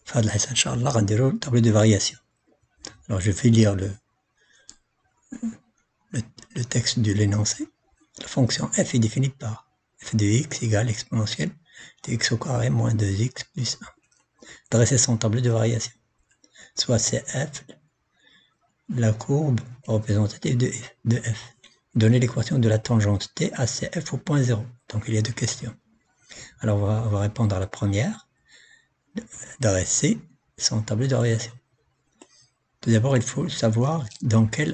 في هذا الحصة إن شاء الله غنديرو tableau de variation. Alors je vais lire le texte de l'énoncé. La fonction f est définie par f de x égale exponentielle de x au carré moins 2x plus 1. Dresser son tableau de variation. Soit c'est f, la courbe représentative de f. Donner l'équation de la tangente t à cf au point 0. Donc il y a deux questions. Alors on va répondre à la première. Dresser son tableau de variation. Tout d'abord, il faut savoir dans quel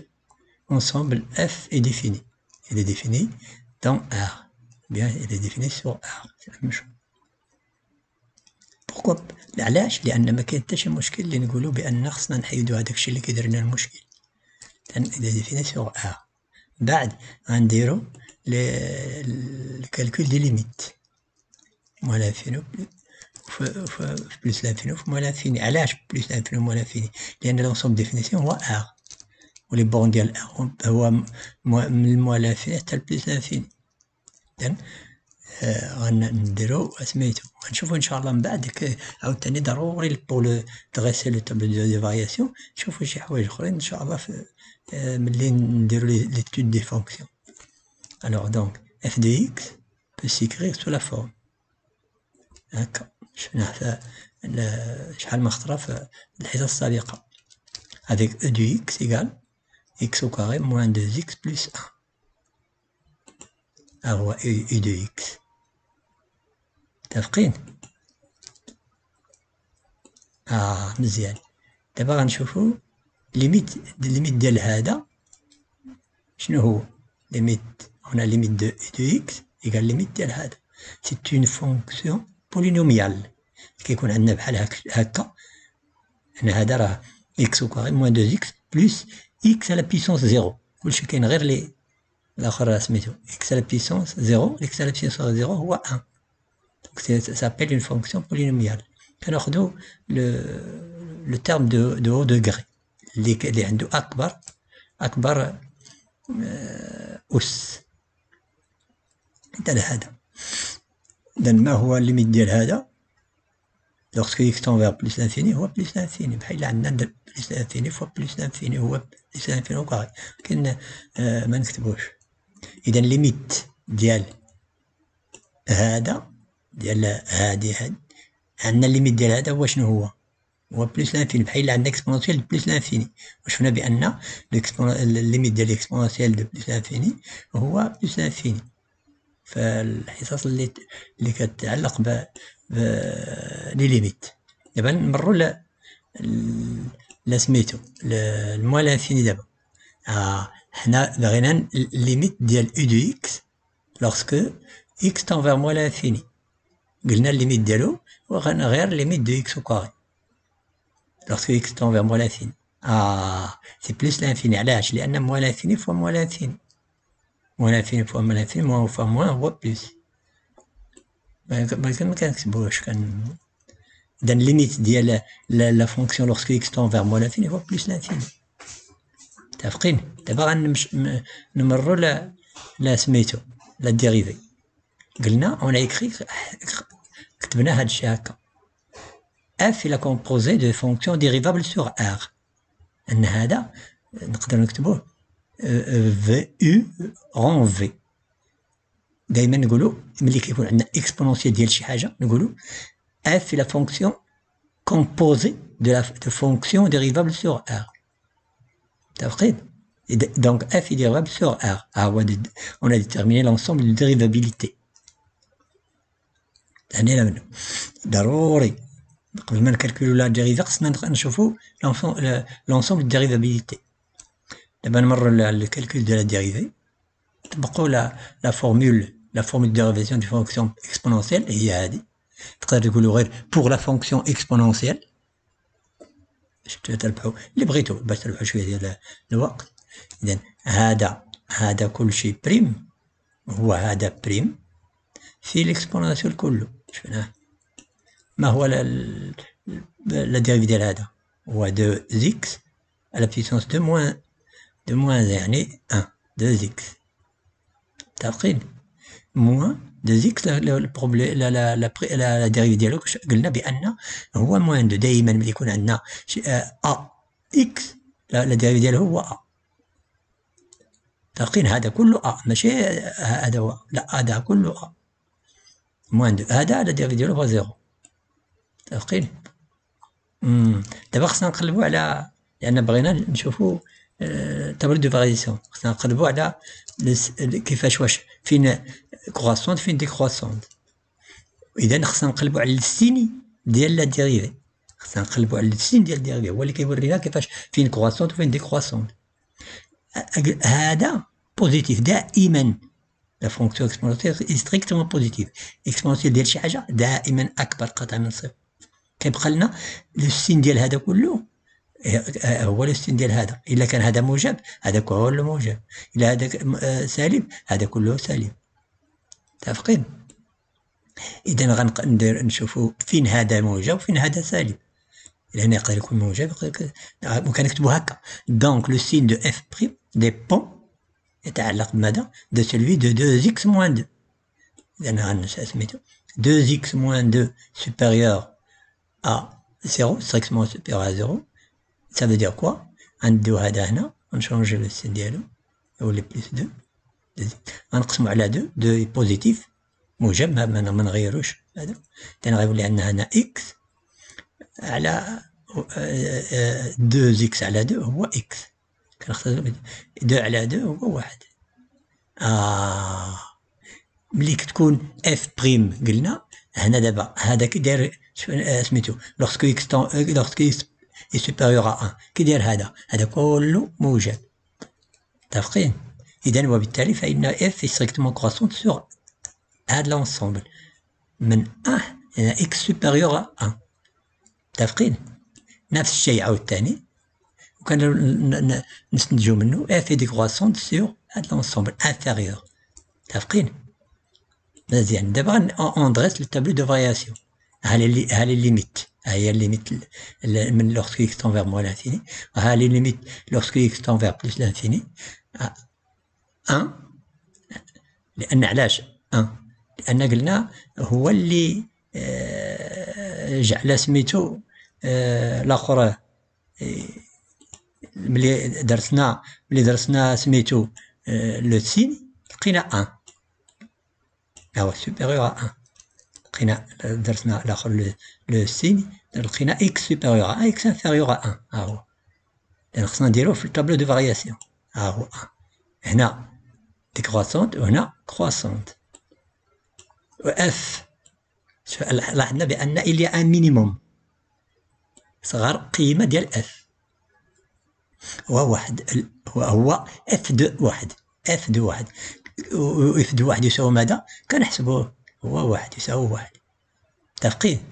ensemble f est défini. Il est défini dans R. Bien, il est défini sur R. C'est la même chose. Pourquoi؟ علاش؟ لأن ما كاين حتى شي مشكل اللي نقولوا بأن خصنا نحيدوا هذاك الشيء اللي كيدير لنا المشكل. لأن il est défini sur R. بعد غنديروا الكالكول دي ليميت. moins l'infini plus l'infini moins l'infini. علاش plus l'infini moins l'infini؟ لأن l'ensemble définition هو R. ولي بورن ديال R هو من الموان لانفيني حتى البليس لانفيني. إذن غنديرو سميتو غنشوفو إن شاء الله من بعد عاوتاني ضروري بور دغيسي لو تابلو دو فارياسيون نشوفو شي حوايج أخرين إن شاء الله ملي نديرو ليتود دي فونكسيون. Alors donc f de x peut s'écrire sous la forme هكا شفناه شحال من خطرة في الحصص السابقة avec e de x égale x au carré moins 2x plus 1. هو e de x. متفقين؟ مزيان. دابا غنشوفو ليميت ديال هذا شنو هو؟ ليميت هنا ليميت دو e de x égale ليميت ديال هذا. C'est une fonction polynomiale. كيكون عندنا بحال هكا هنا هذا راه x au carré moins 2x plus x à la puissance 0. كلشي كاين غير لي الاخر سميتو x à la puissance 0. x à la puissance 0 هو 1. Donc ça s'appelle une fonction polynomiale. كناخذوا le terme de haut degré اللي عنده اكبر أس. مثل هذا. إذن ما هو الليميت ديال هذا؟ lorsque x tend vers plus l'infini هو plus l'infini. بحال عندنا plus l'infini fois plus l'infini هو plus l'infini au carré. لكن ما نكتبوش. إذا ليميت ديال هذا ديال هادي عندنا الليميت ديال هذا هو شنو هو بلس لانفيني. بحال عندنا اكسبونونسيال دو بلس لانفيني وشفنا بأن الليميت ديال الاكسبونونسيال دو بلس لانفيني هو بلس لانفيني. فالحصص اللي كتعلق لي ليميت. دابا نمروا سميتو الموال لانفيني. دابا حنا بغينا ليميت ديال او دو اكس لورسكو اكس تون فيغ موال لانفيني. قلنا الليميت ديالو غير ليميت دو اكس او كاري lorsque x tend vers moins l'infini. C'est plus l'infini. علاش؟ لأن moins l'infini fois moins l'infini. moins l'infini fois moins l'infini moins fois moins هو plus. ما كنكتبوش إذا الليميت ديال لا فونكسيون lorsque x tend vers moins l'infini هو plus l'infini. متفقين؟ دابا غنمرو لا سميتو لا ديريفي. قلنا on a écrit كتبنا هاد الشيء هكا. f est la composée de fonctions dérivables sur R. أن هذا نقدر نكتبوه v u rond v. دائما نقولوا ملي كيكون عندنا اكسبونونسيال ديال شي حاجة نقولوا f est la fonction composée de fonctions dérivables sur R. متفقين؟ Donc f est dérivable sur R. On a déterminé l'ensemble de dérivabilité. هنا منه ضروري قبل ما نكالكولو لا ديريفي خصنا نشوفو l'ensemble de dérivabilité. دابا نمرو للكالكول دو لا ديريفي. نطبقو لا فورمول de dérivation du fonction exponentielle هي هادي. تقدر تقولو غير pour la fonction exponentielle. شفتو تربحو اللي بغيتو باش تربحو شويه ديال الوقت. إذن هذا كلشي بريم هو هذا بريم في الاكسبونونسيال كله. شفناه. ما هو la dérive ديال هذا؟ هو 2x à la puissance de moins يعني 1 2x. متفقين؟ موان دو زيكس لا ديريفي ديالو قلنا بان هو موان دو. دائما ملي يكون عندنا ا اكس لا ديريفي ديالو هو ا. تلقين هذا كله ا ماشي هذا هو، لا هذا كله ا موان دو. هذا لا ديريفي ديالو هو زيرو. تلقين دابا خصنا نقلبوا على، لان بغينا نشوفوا تابلو دو فارياسيون، خصنا نقلبوا على كيفاش واش فين كرواسونت فين ديكرواسونت. اذا خصنا نقلبوا على السيني ديال لا ديريفي، خصنا نقلبوا على السين ديال الديريفي هو اللي كيورينا كيفاش فين كرواسونت وفين ديكرواسونت. هذا بوزيتيف دائما، لا فونكسيون اكسبونونسيال ستريكتومون بوزيتيف. اكسبونونسيال ديال شي حاجه دائما اكبر قطع من صفر. كيبقى لنا السين ديال هذا كله هو السين ديال هذا. الا كان هذا موجب هذا كله موجب، الا هذا سالب هذا كله سالب. متفقين؟ اذا غندير نشوفوا فين هذا موجب وفين هذا سالب. هنا يقدر يكون موجب، ممكن نكتبوا هكا. دونك لو سين دو اف بريم ديبون يتعلق بماذا؟ دو سلوي دو 2 اكس موان 2. اذا غنسميتو 2 اكس موان 2 supérieur à 0 strictement supérieur à 0. ça veut dire quoi؟ نديو هذا هنا ونشونجي لو سين ديالو يولي بلس 2. غنقسمو على 2 بوزيتيف موجب، ما نغيروش هذا. ثاني غيولي عندنا هنا اكس على 2 اكس على 2 هو اكس. كنختار 2 على 2 هو 1. ملي كتكون اف بريم قلنا هنا دابا هذا كي داير سميتو لوغسكو اكس est supérieur à 1 كي داير هذا كله موجب. متفقين؟ إذا وبالتالي فإن اف ستريكتومون كروسونت سور هذا لونسومبل من 1 إلى اكس supérieur à 1. متفقين؟ نفس الشيء عاوتاني وكان نستنتجو منه اف ديكروسونت سور هذا لونسومبل انفيريور. متفقين؟ مزيان. دابا اندريس لو تابلو دو فارياسيون. ها لي ليميت، ها هي الليميت من lorsque x tend vers moins l'infini، وها لي ليميت lorsque x tend vers plus l'infini. 1 لأن علاش 1؟ لأن قلنا هو اللي جعل سميتو الآخر ملي درسنا سميتو لو سين لقينا 1 هو supérieur à 1. لقينا درسنا الاخر لو سين لقينا اكس سوبيريور ا اكس انفيريور ا 1. ها هو لان خصنا نديروه في الطابلو دو فارياسيون. ها هو هنا ديكروسونت وهنا كروسونت. و اف لاحظنا بان il y a un minimum صغر قيمه ديال اف هو واحد، هو اف دو واحد. اف دو واحد و اف دو واحد يساوي ماذا؟ كنحسبوه هو واحد يساوي واحد. متفقين؟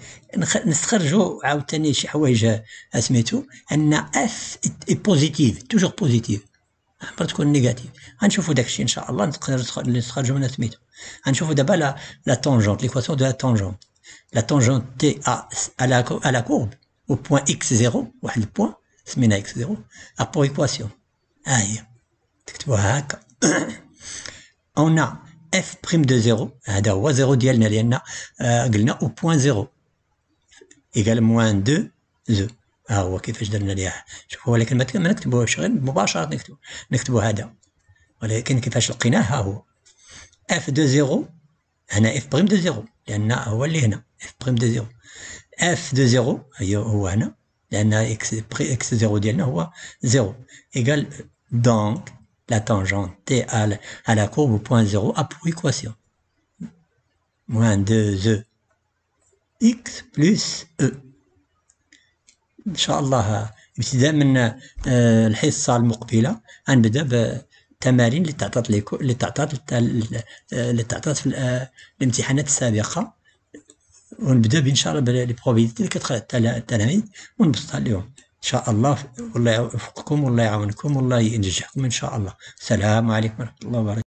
نستخرجوا عاوتاني شي حوايج سميتو ان اف بوزيتيف توجور بوزيتيف، عمرها تكون نيجاتيف. غنشوفوا داكشي ان شاء الله نستخرجوا منها سميتو. غنشوفوا دابا لا طونجونت ليكواسيون دو لا طونجونت. لا طونجونت تي à la courbe au point x0 واحد البوان سمينا x0 ا بور ايكواسيون. ها هي تكتبوها هكا. on a f prime de 0 هذا هو 0 ديالنا لان قلنا او بوان 0 ايكال موان 2 زو. ها هو كيفاش درنا ليها. شوفوا ولكن ما نكتبوهاش غير مباشره نكتبوا هذا، ولكن كيفاش لقيناه ها هو f de 0 هنا f prime de 0 لان هو اللي هنا f prime de 0. f de 0 هو هنا لان x 0 ديالنا هو 0 ايكال دونك la tangente t à la courbe au point 0 a pour équation moins 2e x plus e. إن شاء الله ابتداء من الحصة المقبلة غنبدا بتمارين اللي تعطات في الامتحانات السابقة، ونبدا بإن شاء الله بالبروبابيليتي اللي كتخلق التلاميذ ونبسطها لهم إن شاء الله. والله يوفقكم والله يعاونكم والله ينجحكم إن شاء الله. السلام عليكم ورحمة الله وبركاته.